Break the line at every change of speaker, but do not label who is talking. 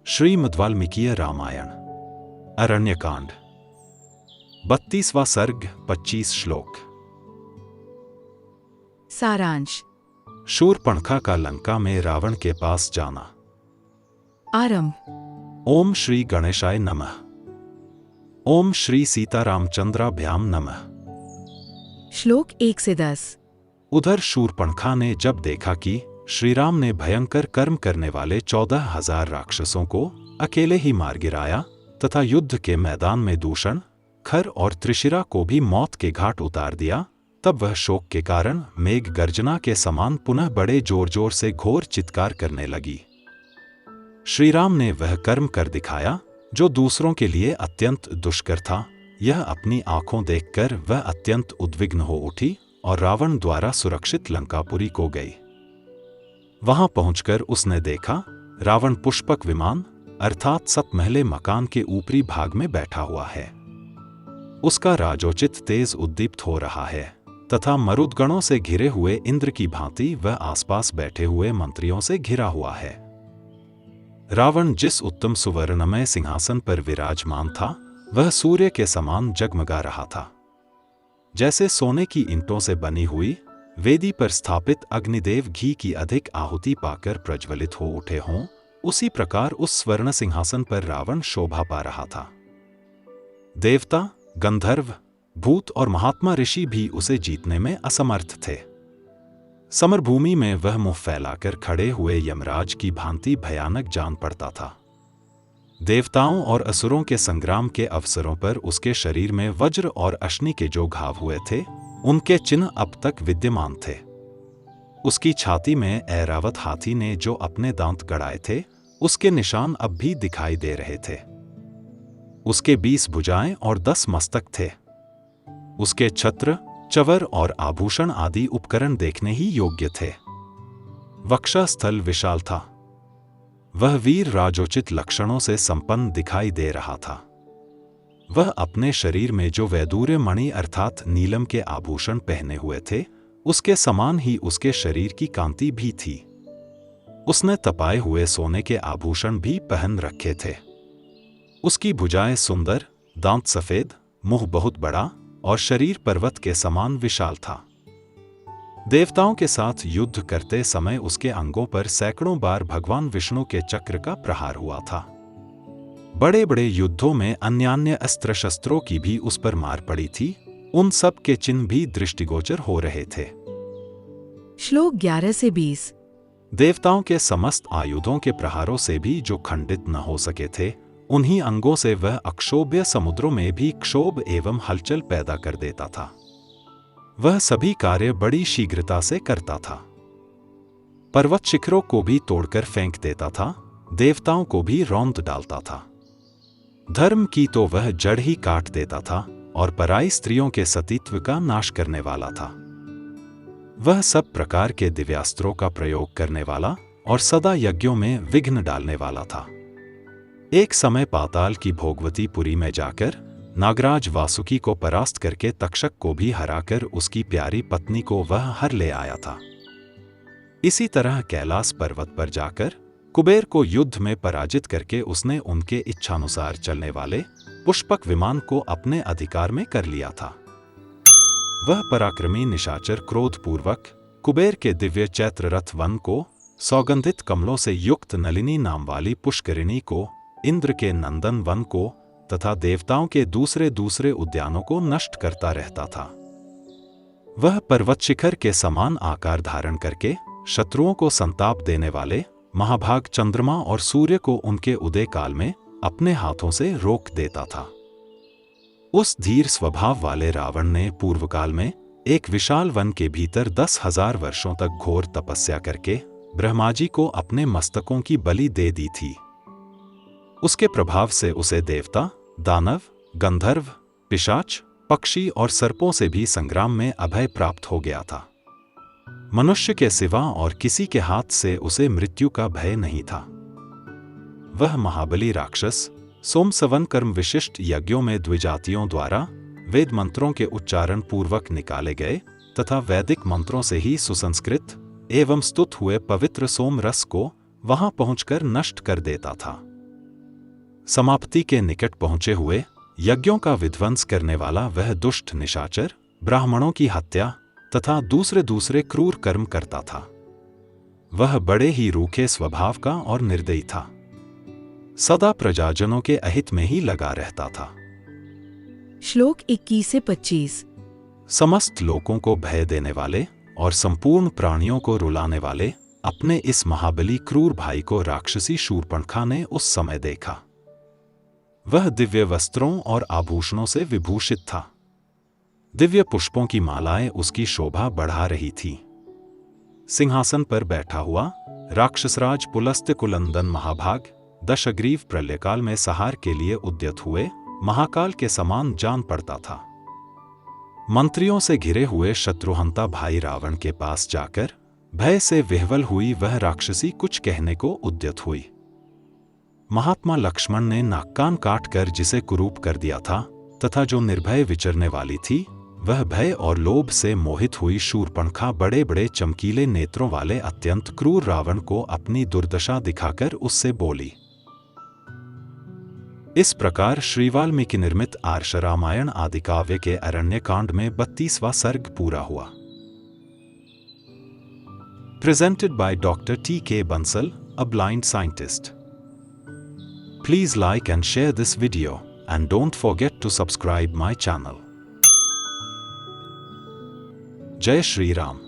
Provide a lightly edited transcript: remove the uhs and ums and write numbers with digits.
श्रीमद् वाल्मीकीय रामायण अरण्यकांड 32वां सर्ग 25 श्लोक।
सारांश।
शूर्पणखा का लंका में रावण के पास जाना।
आरंभ।
ओम श्री गणेशाय नमः। ओम श्री सीतारामचंद्राभ्याम नमः।
श्लोक 1 से 10।
उधर शूर्पणखा ने जब देखा कि श्रीराम ने भयंकर कर्म करने वाले 14,000 राक्षसों को अकेले ही मार गिराया तथा युद्ध के मैदान में दूषण, खर और त्रिशिरा को भी मौत के घाट उतार दिया, तब वह शोक के कारण मेघ गर्जना के समान पुनः बड़े जोर जोर से घोर चित्कार करने लगी। श्रीराम ने वह कर्म कर दिखाया जो दूसरों के लिए अत्यंत दुष्कर था। यह अपनी आंखों देखकर वह अत्यंत उद्विग्न हो उठी और रावण द्वारा सुरक्षित लंकापुरी को गई। वहां पहुंचकर उसने देखा रावण पुष्पक विमान अर्थात सतमहले मकान के ऊपरी भाग में बैठा हुआ है। उसका राजोचित तेज उद्दीप्त हो रहा है तथा मरुदगणों से घिरे हुए इंद्र की भांति वह आसपास बैठे हुए मंत्रियों से घिरा हुआ है। रावण जिस उत्तम सुवर्णमय सिंहासन पर विराजमान था वह सूर्य के समान जगमगा रहा था। जैसे सोने की ईंटों से बनी हुई वेदी पर स्थापित अग्निदेव घी की अधिक आहुति पाकर प्रज्वलित हो उठे हों, उसी प्रकार उस स्वर्ण सिंहासन पर रावण शोभा पा रहा था। देवता, गंधर्व, भूत और महात्मा ऋषि भी उसे जीतने में असमर्थ थे। समरभूमि में वह मुंह फैलाकर खड़े हुए यमराज की भांति भयानक जान पड़ता था। देवताओं और असुरों के संग्राम के अवसरों पर उसके शरीर में वज्र और अश्नि के जो घाव हुए थे उनके चिन्ह अब तक विद्यमान थे। उसकी छाती में ऐरावत हाथी ने जो अपने दांत गड़ाए थे उसके निशान अब भी दिखाई दे रहे थे। उसके 20 भुजाएं और 10 मस्तक थे। उसके छत्र, चवर और आभूषण आदि उपकरण देखने ही योग्य थे। वक्षस्थल विशाल था। वह वीर राजोचित लक्षणों से संपन्न दिखाई दे रहा था। वह अपने शरीर में जो वैदूर्य मणि अर्थात नीलम के आभूषण पहने हुए थे उसके समान ही उसके शरीर की कांति भी थी। उसने तपाए हुए सोने के आभूषण भी पहन रखे थे। उसकी भुजाएं सुंदर, दांत सफेद, मुंह बहुत बड़ा और शरीर पर्वत के समान विशाल था। देवताओं के साथ युद्ध करते समय उसके अंगों पर सैकड़ों बार भगवान विष्णु के चक्र का प्रहार हुआ था। बड़े बड़े युद्धों में अन्यान्य अस्त्र शस्त्रों की भी उस पर मार पड़ी थी। उन सब के चिन्ह भी दृष्टिगोचर हो रहे थे।
श्लोक 11 से 20।
देवताओं के समस्त आयुधों के प्रहारों से भी जो खंडित न हो सके थे, उन्हीं अंगों से वह अक्षोभ्य समुद्रों में भी क्षोभ एवं हलचल पैदा कर देता था। वह सभी कार्य बड़ी शीघ्रता से करता था। पर्वत शिखरों को भी तोड़कर फेंक देता था, देवताओं को भी रौंद डालता था। धर्म की तो वह जड़ ही काट देता था और पराई स्त्रियों के सतीत्व का नाश करने वाला था। वह सब प्रकार के दिव्यास्त्रों का प्रयोग करने वाला और सदा यज्ञों में विघ्न डालने वाला था। एक समय पाताल की भोगवतीपुरी में जाकर नागराज वासुकी को परास्त करके तक्षक को भी हराकर उसकी प्यारी पत्नी को वह हर ले आया था। इसी तरह कैलाश पर्वत पर जाकर कुबेर को युद्ध में पराजित करके उसने उनके इच्छानुसार चलने वाले पुष्पक विमान को अपने अधिकार में कर लिया था। वह पराक्रमी निशाचर क्रोधपूर्वक कुबेर के दिव्य चैत्र रथ वन को, सौगंधित कमलों से युक्त नलिनी नाम वाली पुष्करिणी को, इंद्र के नंदन वन को तथा देवताओं के दूसरे दूसरे उद्यानों को नष्ट करता रहता था। वह पर्वत शिखर के समान आकार धारण करके शत्रुओं को संताप देने वाले महाभाग चंद्रमा और सूर्य को उनके उदय काल में अपने हाथों से रोक देता था। उस धीर स्वभाव वाले रावण ने पूर्व काल में एक विशाल वन के भीतर 10,000 वर्षों तक घोर तपस्या करके ब्रह्माजी को अपने मस्तकों की बलि दे दी थी। उसके प्रभाव से उसे देवता, दानव, गंधर्व, पिशाच, पक्षी और सर्पों से भी संग्राम में अभय प्राप्त हो गया था। मनुष्य के सिवा और किसी के हाथ से उसे मृत्यु का भय नहीं था। वह महाबली राक्षस सोमसवन कर्म विशिष्ट यज्ञों में द्विजातियों द्वारा वेद मंत्रों के उच्चारण पूर्वक निकाले गए तथा वैदिक मंत्रों से ही सुसंस्कृत एवं स्तुत हुए पवित्र सोम रस को वहां पहुंचकर नष्ट कर देता था। समाप्ति के निकट पहुंचे हुए यज्ञों का विध्वंस करने वाला वह दुष्ट निशाचर ब्राह्मणों की हत्या तथा दूसरे क्रूर कर्म करता था। वह बड़े ही रूखे स्वभाव का और निर्दयी था। सदा प्रजाजनों के अहित में ही लगा रहता था।
श्लोक 21 से 25।
समस्त लोगों को भय देने वाले और संपूर्ण प्राणियों को रुलाने वाले अपने इस महाबली क्रूर भाई को राक्षसी शूर्पणखा ने उस समय देखा। वह दिव्य वस्त्रों और आभूषणों से विभूषित था। दिव्य पुष्पों की मालाएं उसकी शोभा बढ़ा रही थी। सिंहासन पर बैठा हुआ राक्षसराज पुलस्त्य कुलंदन महाभाग दशग्रीव प्रलयकाल में सहार के लिए उद्यत हुए महाकाल के समान जान पड़ता था। मंत्रियों से घिरे हुए शत्रुहंता भाई रावण के पास जाकर भय से विह्वल हुई वह राक्षसी कुछ कहने को उद्यत हुई। महात्मा लक्ष्मण ने नाक कान काट कर जिसे कुरूप कर दिया था तथा जो निर्भय विचरने वाली थी, वह भय और लोभ से मोहित हुई शूर्पणखा बड़े बड़े चमकीले नेत्रों वाले अत्यंत क्रूर रावण को अपनी दुर्दशा दिखाकर उससे बोली। इस प्रकार श्री वाल्मीकि निर्मित आर्ष रामायण आदि काव्य के अरण्यकांड में 32वां सर्ग पूरा हुआ। Presented by Dr. T.K. Bansal, a blind scientist. Please like and share this video, and don't forget to subscribe my channel. Jai Shri Ram.